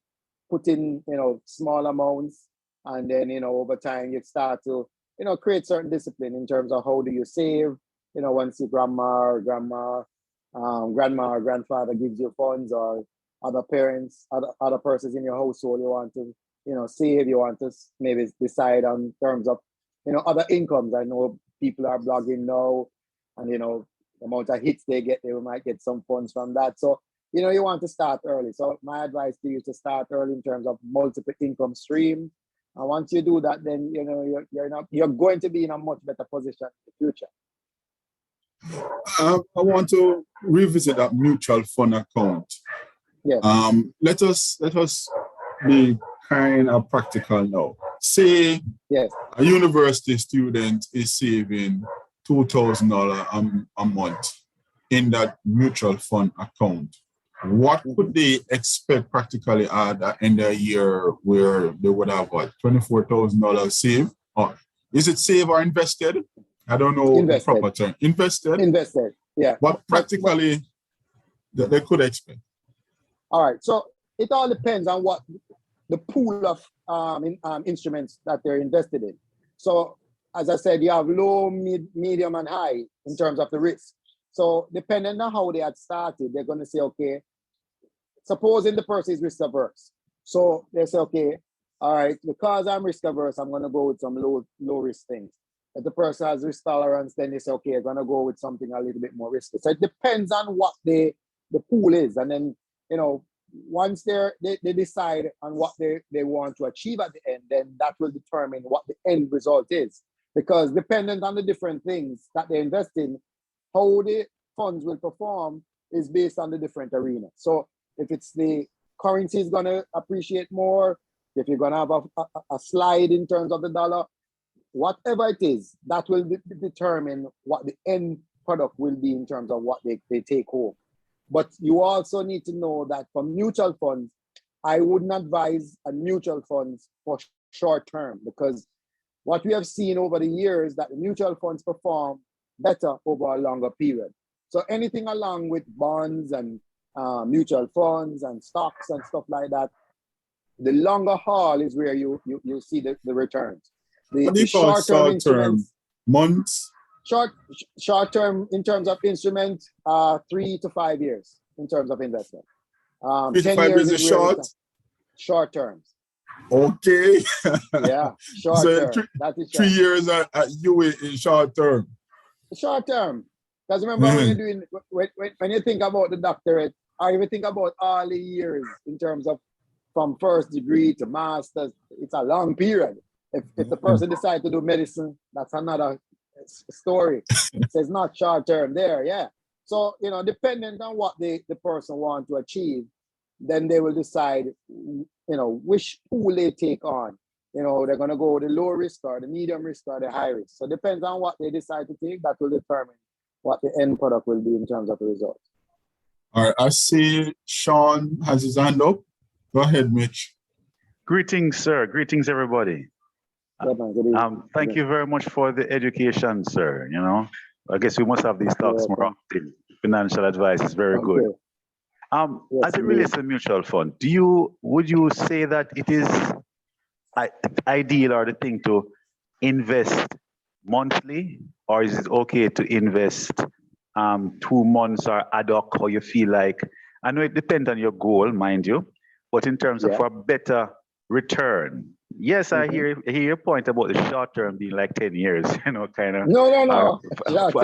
put in small amounts, and then over time you start to create certain discipline in terms of how do you save. Once your grandma or grandfather gives you funds, or other parents, other persons in your household, you want to save. You want to maybe decide on terms of other incomes. I know people are blogging now, and the amount of hits they get, they might get some funds from that. So you want to start early. So my advice to you is to start early in terms of multiple income stream. And once you do that, then you're going to be in a much better position in the future. I want to revisit that mutual fund account. Yes. Let us be kind of practical now. Say yes, a university student is saving $2,000 a month in that mutual fund account. What could they expect practically at the end of the year, where they would have $24,000 saved? Or is it saved or invested? I don't know invested. The proper term. Invested, yeah. But practically, they could expect. All right. So it all depends on what the pool of instruments that they're invested in. So as I said, you have low, medium, and high in terms of the risk. So depending on how they had started, they're going to say, okay, supposing the person is risk averse. So they say, okay, all right, because I'm risk averse, I'm going to go with some low risk things. If the person has risk tolerance, then they say, okay, I'm going to go with something a little bit more risky. So it depends on what the pool is. And then, once they decide on what they want to achieve at the end, then that will determine what the end result is. Because dependent on the different things that they invest in, how the funds will perform is based on the different arenas. So if it's the currency is going to appreciate more, if you're going to have a slide in terms of the dollar, whatever it is, that will determine what the end product will be in terms of what they take home. But you also need to know that for mutual funds, I wouldn't advise a mutual funds for short term, because what we have seen over the years that the mutual funds perform better over a longer period. So anything along with bonds and mutual funds and stocks and stuff like that, The longer haul is where you see the returns. What do you call short term? Months? Short term in terms of instrument, 3 to 5 years in terms of investment. 3 to 5 years is short? Short terms. Okay. Yeah, short so term. That is 3 short. years at UA is short term. Short term. Because remember when you're doing, when you think about the doctorate, or even think about all the years in terms of from first degree to master's, it's a long period. If the person decides to do medicine, that's another story. So it's not short term there, yeah. So, you know, depending on what the person wants to achieve, then they will decide, you know, which pool they take on. You know, they're going to go the low risk or the medium risk or the high risk. So it depends on what they decide to take, that will determine what the end product will be in terms of the results. All right, I see Sean has his hand up. Go ahead, Mitch. Greetings, sir. Greetings, everybody. Thank you very much for the education, sir. You know, I guess we must have these talks more often. Financial advice is very good. As it relates to mutual fund, would you say that it is ideal or the thing to invest monthly, or is it okay to invest 2 months or ad hoc, how you feel like? I know it depends on your goal, mind you, but in terms of a better return. Yes, I hear your point about the short term being like 10 years, you know, kind of. No.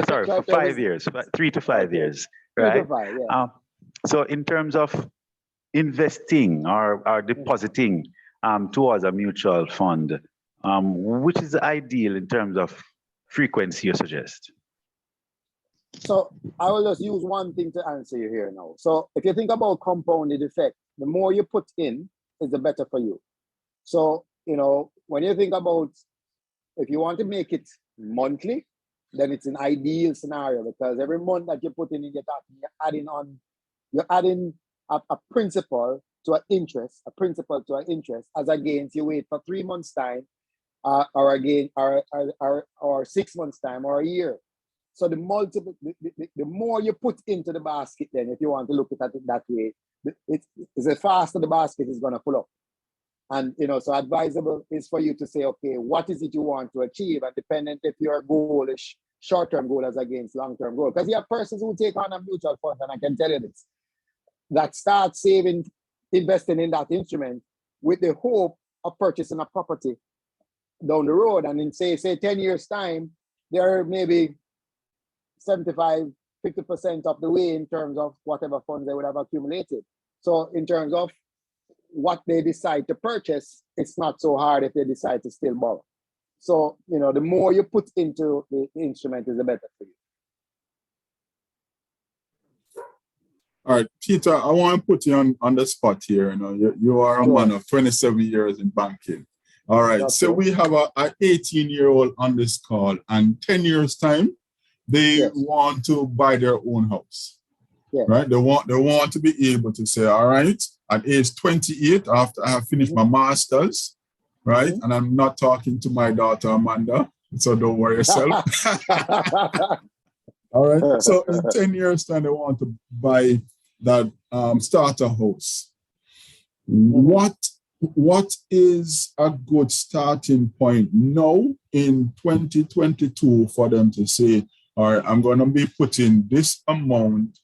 Sorry, for 5 years, 3 to 5 years, right? 3 to 5, so in terms of investing or depositing towards a mutual fund, which is ideal in terms of frequency you suggest? So I will just use one thing to answer you here now. So if you think about compounded effect, the more you put in is the better for you. So, you know, when you think about, if you want to make it monthly, then it's an ideal scenario, because every month that you put in, you're adding a principal to an interest, as against you wait for 3 months time, or 6 months time, or a year. So the more you put into the basket, then if you want to look at it that way, it's the faster the basket is going to pull up. And, you know, so advisable is for you to say, okay, what is it you want to achieve? And dependent if your goal is short-term goal as against long-term goal. Because you have persons who take on a mutual fund, and I can tell you this, that start saving, investing in that instrument with the hope of purchasing a property down the road. And in say 10 years time, they're maybe 75, 50% of the way in terms of whatever funds they would have accumulated. So in terms of what they decide to purchase, it's not so hard if they decide to still borrow. So, you know, the more you put into the instrument is the better for you. All right, Peter, I want to put you on the spot here. You know, you are a man of 27 years in banking. All right, so we have an 18-year-old on this call, and 10 years time, they want to buy their own house, right? They want to be able to say, all right, at age 28, after I have finished my master's, right? And I'm not talking to my daughter, Amanda, so don't worry yourself. All right, so in 10 years time, they want to buy that starter house. What is a good starting point now in 2022 for them to say, all right, I'm going to be putting this amount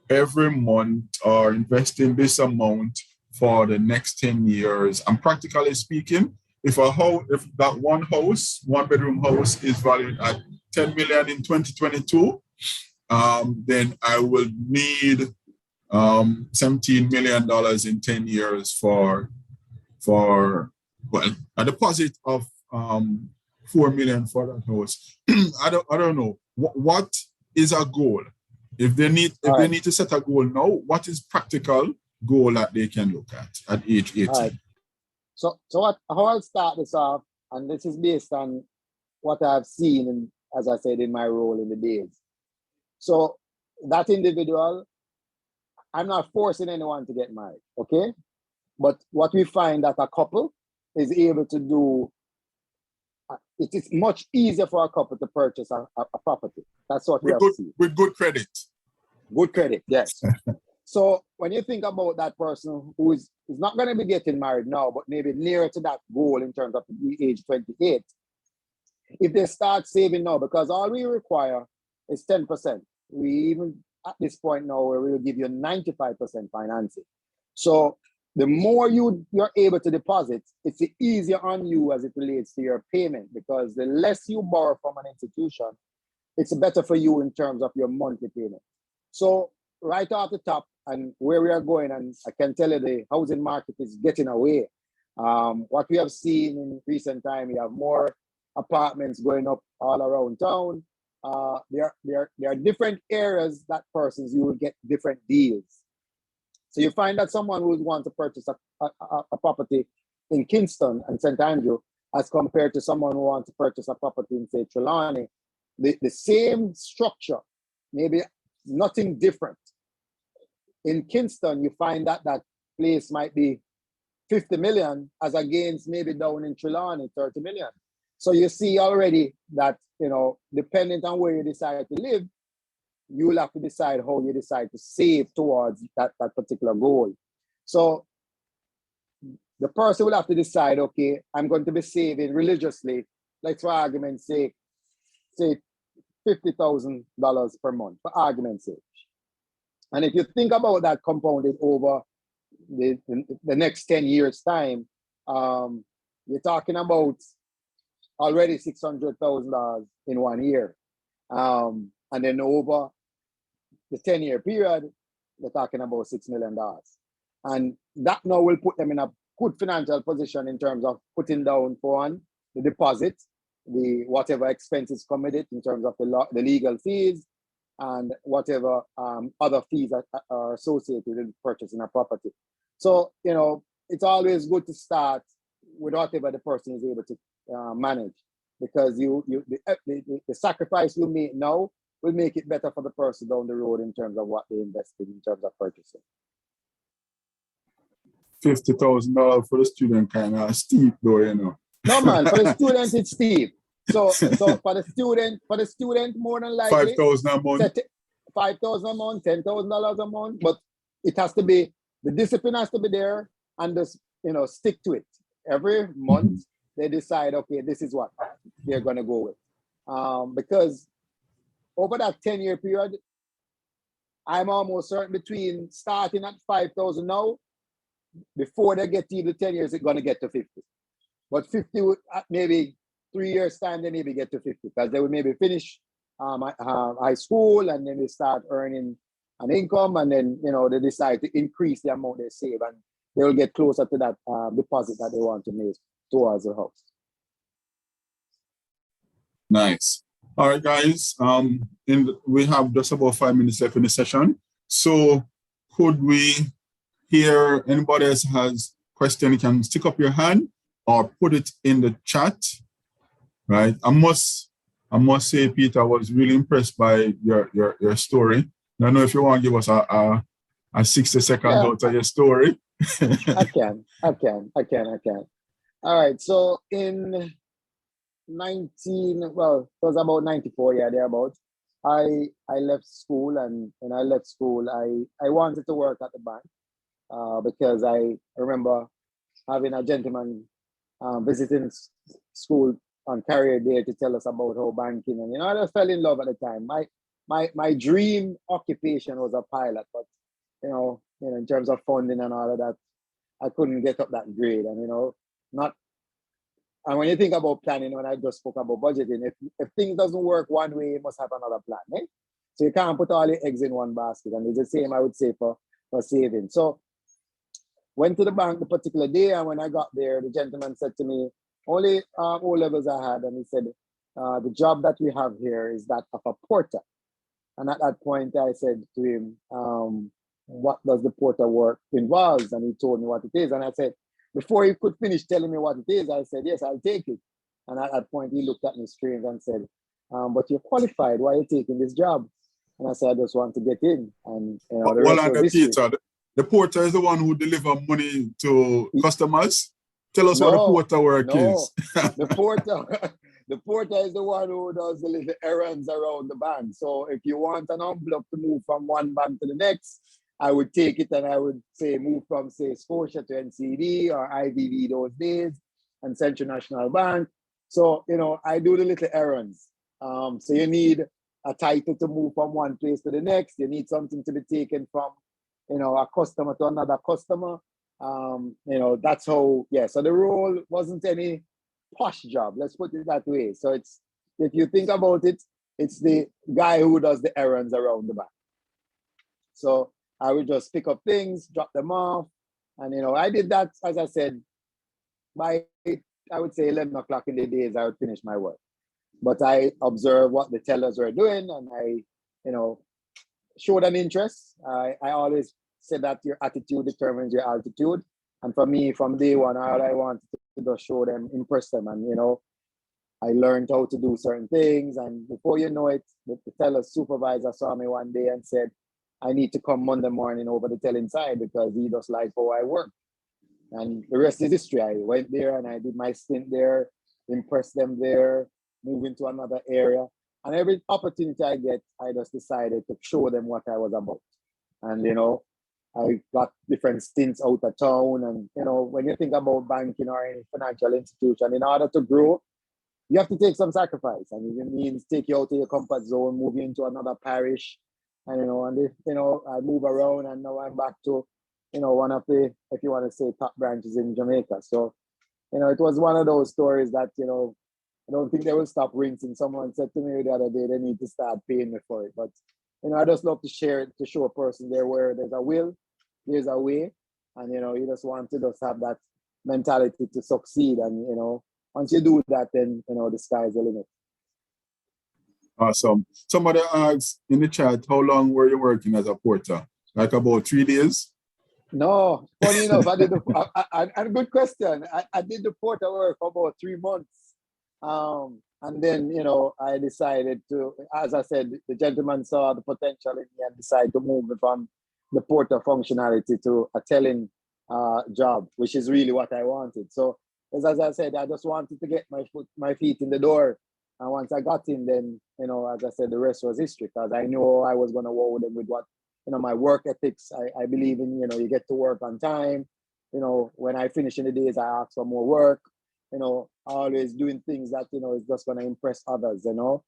every month or investing this amount for the next 10 years? And practically speaking, if that one bedroom house is valued at 10 million in 2022, then I will need $17 million in 10 years for a deposit of $4 million for that house. I don't know. What is a goal? If they need to set a goal now, what is practical goal that they can look at age 18? Right. So how I'll start this off, and this is based on what I've seen, and as I said, in my role in the days. So that individual, I'm not forcing anyone to get married, okay? But what we find that a couple is able to do, it is much easier for a couple to purchase a property. That's what we have seen. With good credit. Good credit, yes. So when you think about that person who is not going to be getting married now, but maybe nearer to that goal in terms of the age 28, if they start saving now, because all we require is 10%. We even at this point now where we will give you 95% financing. So the more you're able to deposit, it's easier on you as it relates to your payment, because the less you borrow from an institution, it's better for you in terms of your monthly payment. So right off the top, and where we are going, and I can tell you the housing market is getting away. What we have seen in recent time, we have more apartments going up all around town. There are different areas that persons, you will get different deals. So you find that someone who wants to purchase a property in Kingston and St. Andrew, as compared to someone who wants to purchase a property in, say, Trelawney, the same structure, maybe nothing different. In Kingston, you find that that place might be 50 million as against maybe down in Trelawney, 30 million. So you see already that, you know, depending on where you decide to live, you will have to decide how you decide to save towards that particular goal. So the person will have to decide, okay, I'm going to be saving religiously, like for argument's sake, say $50,000 per month, for argument's sake. And if you think about that compounded over the next 10 years' time, you're talking about already $600,000 in 1 year. And then over the 10-year period, they're talking about $6 million. And that now will put them in a good financial position in terms of putting down for one, the deposit, the whatever expenses come with it in terms of the legal fees, and whatever other fees that are associated with purchasing a property. So, you know, it's always good to start with whatever the person is able to manage, because the sacrifice you make now will make it better for the person down the road in terms of what they invested in terms of purchasing. $50,000 for the student kind of steep though, you know. No man, for the student it's steep. So for the student more than likely $5,000 a month. $5,000 a month, $10,000 a month, but it has to be, the discipline has to be there, and just, you know, stick to it. Every month they decide, okay, this is what they're gonna go with. Because over that 10-year period, I'm almost certain between starting at 5,000 now, before they get to even 10 years, it's gonna get to 50. But 50 would maybe 3 years time, they maybe get to 50, because they would maybe finish high school, and then they start earning an income, and then, you know, they decide to increase the amount they save, and they will get closer to that deposit that they want to make towards the house. Nice. All right, guys. We have just about 5 minutes left in the session. So could we hear anybody else has question? You can stick up your hand or put it in the chat. Right. I must say, Peter, I was really impressed by your story. I don't know if you want to give us a 60 seconds out of your story. I can. All right. So in it was about 94, thereabouts. I left school, and when I left school, I wanted to work at the bank because I remember having a gentleman visiting school on career day to tell us about how banking, and, you know, I just fell in love at the time. My dream occupation was a pilot, but you know, in terms of funding and all of that, I couldn't get up that grade, and, you know, and when you think about planning, when I just spoke about budgeting, if things doesn't work one way, you must have another plan, eh? So you can't put all your eggs in one basket, and it's the same, I would say, for saving. So went to the bank the particular day, and when I got there, the gentleman said to me, only O levels I had, and he said, the job that we have here is that of a porter. And at that point, I said to him, what does the porter work involves? And he told me what it is. And I said, before he could finish telling me what it is, I said, yes, I'll take it. And at that point, he looked at me strange and said, but you're qualified. Why are you taking this job? And I said, I just want to get in. And, you know, the rest was history. Peter, the porter is the one who delivers money to customers. Tell us what the porter work is. The porter is the one who does the little errands around the bank. So if you want an envelope to move from one bank to the next, I would take it and I would say move from say Scotia to NCD or IVV those days and Central National Bank. So, you know, I do the little errands. So you need a title to move from one place to the next. You need something to be taken from, you know, a customer to another customer. You know, that's how, yeah. So the role wasn't any posh job, let's put it that way. So it's, if you think about it, it's the guy who does the errands around the bank. So I would just pick up things, drop them off. And, you know, I did that, as I said, by, I would say 11 o'clock in the days, I would finish my work. But I observed what the tellers were doing and I, you know, showed an interest. I always said that your attitude determines your altitude. And for me, from day one, all I wanted to just show them, impress them. And, you know, I learned how to do certain things. And before you know it, the teller supervisor saw me one day and said, I need to come Monday morning over the telling side because he does like how I work. And the rest is history. I went there and I did my stint there, impressed them there, moved into another area. And every opportunity I get, I just decided to show them what I was about. And, you know, I got different stints out of town. And, you know, when you think about banking or any financial institution, in order to grow, you have to take some sacrifice. And it means take you out of your comfort zone, move you into another parish. And, you know, I move around and now I'm back to, you know, one of the, if you want to say, top branches in Jamaica. So, you know, it was one of those stories that, you know, I don't think they will stop rinsing. Someone said to me the other day, they need to start paying me for it. But, you know, I just love to share it, to show a person there where there's a will, there's a way. And, you know, you just want to just have that mentality to succeed. And, you know, once you do that, then, you know, the sky's the limit. Awesome. Somebody asked in the chat, how long were you working as a porter? Like about 3 days? No, funny enough, I did a good question. I did the porter work for about 3 months. And then, you know, I decided to, as I said, the gentleman saw the potential in me and decided to move me from the porter functionality to a telling job, which is really what I wanted. So, as I said, I just wanted to get my feet in the door. And once I got in, then, you know, as I said, the rest was history because I knew I was going to wow them with what, you know, my work ethics. I believe in, you know, you get to work on time. You know, when I finish in the days, I ask for more work. You know, always doing things that, you know, is just going to impress others, you know.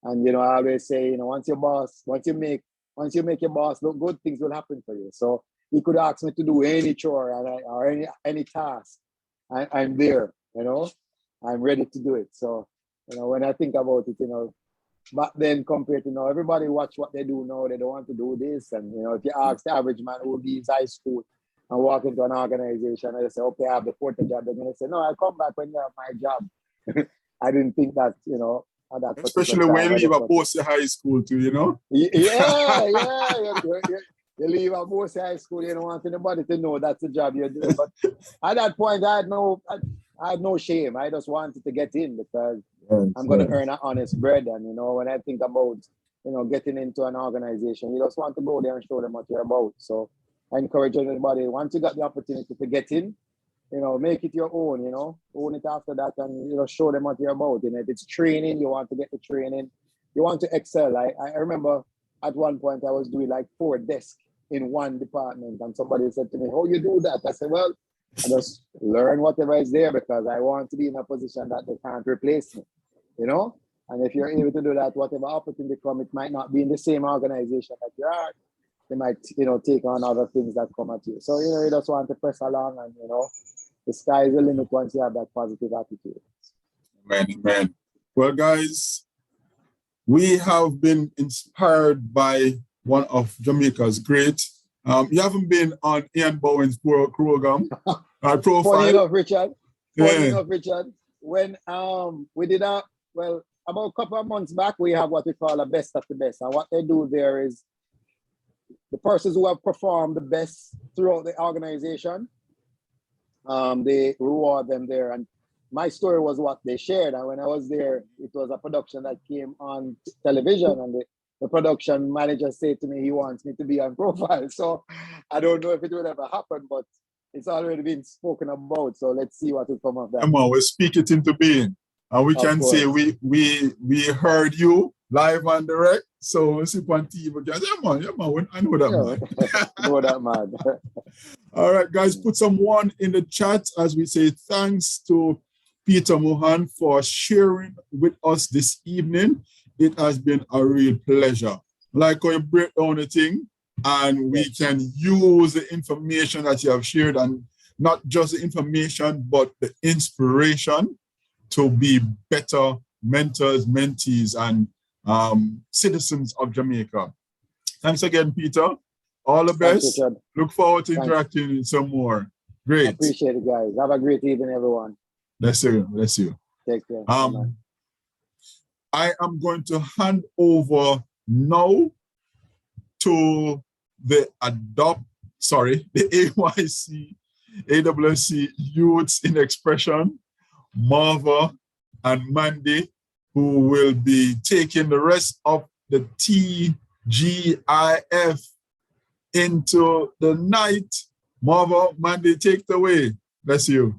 And, you know, I always say, you know, once you make your boss look good, things will happen for you. So he could ask me to do any chore or any task. I'm there, you know, I'm ready to do it. So, you know, when I think about it, you know, back then compared to now, everybody watch what they do now. They don't want to do this. And, you know, if you ask the average man who leaves high school and walk into an organization and they say, okay, I have the porter job, they're going to say, no, I'll come back when you have my job. I didn't think that, you know, at that especially when you leave a post high school too, you know? Yeah. You leave a post high school, you don't want anybody to know that's the job you're doing. But at that point, I had no shame. I just wanted to get in because I'm going to earn an honest bread. And, you know, when I think about, you know, getting into an organization, you just want to go there and show them what you're about. So I encourage everybody, once you got the opportunity to get in, you know, make it your own, you know, own it after that and, you know, show them what you're about. You know, if it's training, you want to get the training, you want to excel. I remember at one point I was doing like 4 desks in one department and somebody said to me, how you do that? I said, well, I just learn whatever is there because I want to be in a position that they can't replace me, you know? And if you're able to do that, whatever opportunity come, it might not be in the same organization that you are. They might, you know, take on other things that come at you. So, you know, you just want to press along and, you know, the sky is the limit once you have that positive attitude. Amen. Well, guys, we have been inspired by one of Jamaica's great. You haven't been on Ian Bowen's program, profile. Funny enough, Richard. When we did about a couple of months back, we have what we call a best of the best. And what they do there is the persons who have performed the best throughout the organization, they reward them there. And my story was what they shared. And when I was there, it was a production that came on television. And the production manager said to me, he wants me to be on profile. So I don't know if it will ever happen, but it's already been spoken about. So let's see what will come of that. Come on, we'll speak it into being. And we can say we heard you live and direct. So sip on tea, but guys, yeah, man, I know that, man. Know that, man. All right, guys, put some one in the chat as we say thanks to Peter Mohan for sharing with us this evening. It has been a real pleasure. Like how you break down the thing, and we can use the information that you have shared, and not just the information, but the inspiration to be better mentors, mentees, and citizens of Jamaica. Thanks again, Peter. All the best. You, look forward to interacting with some more. Great. Appreciate it, guys. Have a great evening, everyone. Bless you. Bless you. Take care. I am going to hand over now to the AYC, AWC Youths in Expression, Marva and Mandy, who will be taking the rest of the TGIF into the night. Marva, Mandy, take it away. Bless you.